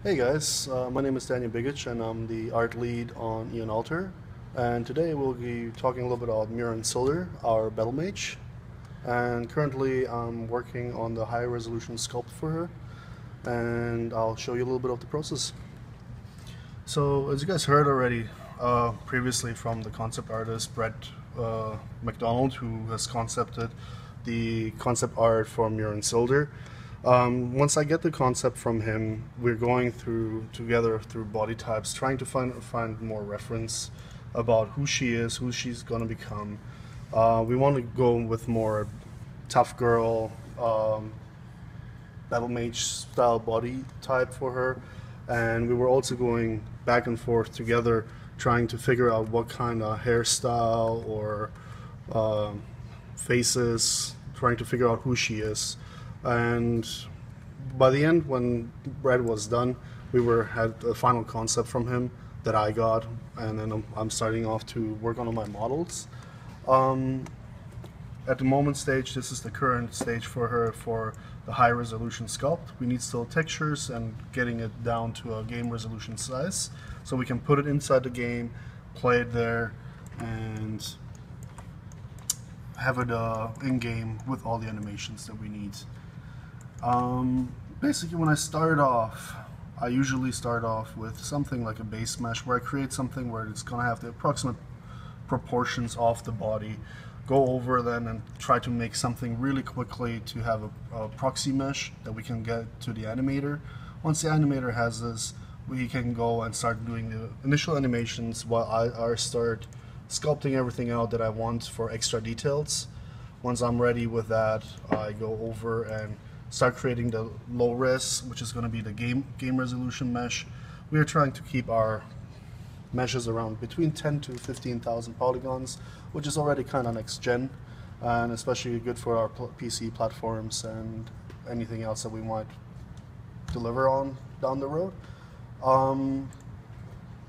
Hey guys, my name is Daniel Begic and I'm the art lead on Eon Altar. And today we'll be talking a little bit about Muran, our Battlemage. And currently I'm working on the high resolution sculpt for her. And I'll show you a little bit of the process. So as you guys heard already previously from the concept artist Brett McDonald, who has concepted the concept art for Muran. Once I get the concept from him, we're going together through body types, trying to find more reference about who she is, who she's going to become. We want to go with more tough girl, Battlemage style body type for her, and we were also going back and forth together, trying to figure out what kind of hairstyle or faces, trying to figure out who she is. And by the end, when Brad was done, had a final concept from him that I got, and then I'm starting off to work on my models. At the moment stage, this is the current stage for her for the high resolution sculpt. We need still textures and getting it down to a game resolution size, so we can put it inside the game, play it there, and have it in-game with all the animations that we need. Basically, when I start off, I usually start off with something like a base mesh, where I create something where it's going to have the approximate proportions of the body, go over them and try to make something really quickly to have a proxy mesh that we can get to the animator. Once the animator has this, we can go and start doing the initial animations while I start sculpting everything out that I want for extra details. Once I'm ready with that, I go over and start creating the low res, which is going to be the game resolution mesh. We are trying to keep our meshes around between 10 to 15,000 polygons, which is already kind of next gen, and especially good for our PC platforms and anything else that we might deliver on down the road.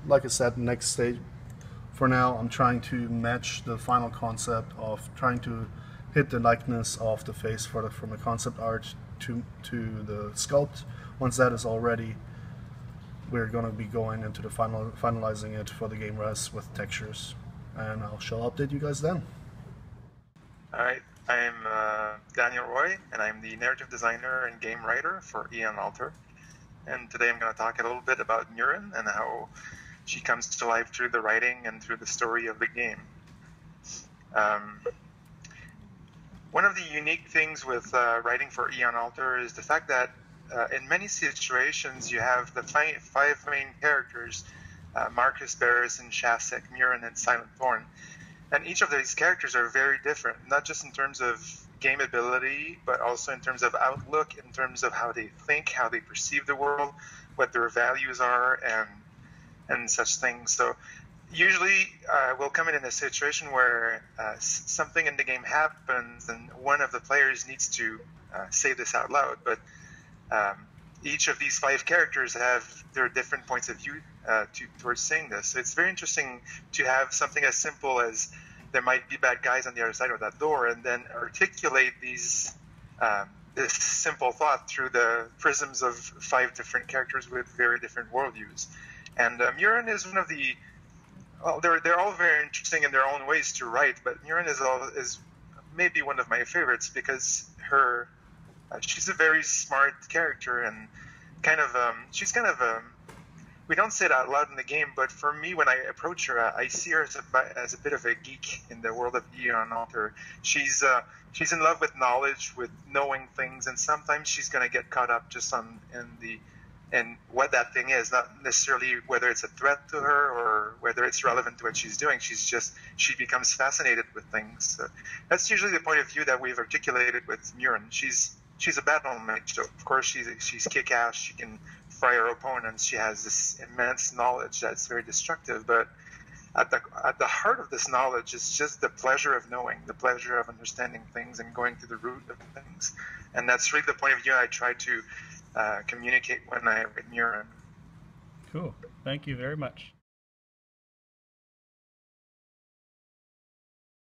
Like I said, next stage, for now I'm trying to match the final concept of trying to hit the likeness of the face from the concept art to the sculpt. Once that is all ready, we're going to be going into the finalizing it for the game res with textures, and I'll update you guys then. Alright, I'm Daniel Roy, and I'm the narrative designer and game writer for Eon Altar. And today I'm going to talk a little bit about Muran and how she comes to life through the writing and through the story of the game. One of the unique things with writing for Eon Altar is the fact that in many situations you have the five main characters, Marcus, Barris, and Shasek, Muran, and Silent Thorn. And each of these characters are very different, not just in terms of game ability, but also in terms of outlook, in terms of how they think, how they perceive the world, what their values are, and such things. So usually we'll come in a situation where something in the game happens and one of the players needs to say this out loud, but each of these five characters have their different points of view towards saying this. So it's very interesting to have something as simple as there might be bad guys on the other side of that door, and then articulate this simple thought through the prisms of five different characters with very different worldviews. And Muran is one of the well, they're all very interesting in their own ways to write, but Muran is maybe one of my favorites because she's a very smart character, and she's we don't say it out loud in the game, but for me, when I approach her, I see her as a bit of a geek in the world of Eon Altar. She's in love with knowledge, with knowing things, and sometimes she's going to get caught up just in what that thing is, not necessarily whether it's a threat to her or whether it's relevant to what she's doing. She becomes fascinated with things. So that's usually the point of view that we've articulated with Muran. She's a Battlemage, so of course she's kick-ass. She can fry her opponents. She has this immense knowledge that's very destructive, but at the heart of this knowledge is just the pleasure of knowing, the pleasure of understanding things and going to the root of things. And that's really the point of view I try to communicate when I write Muran. Cool. Thank you very much.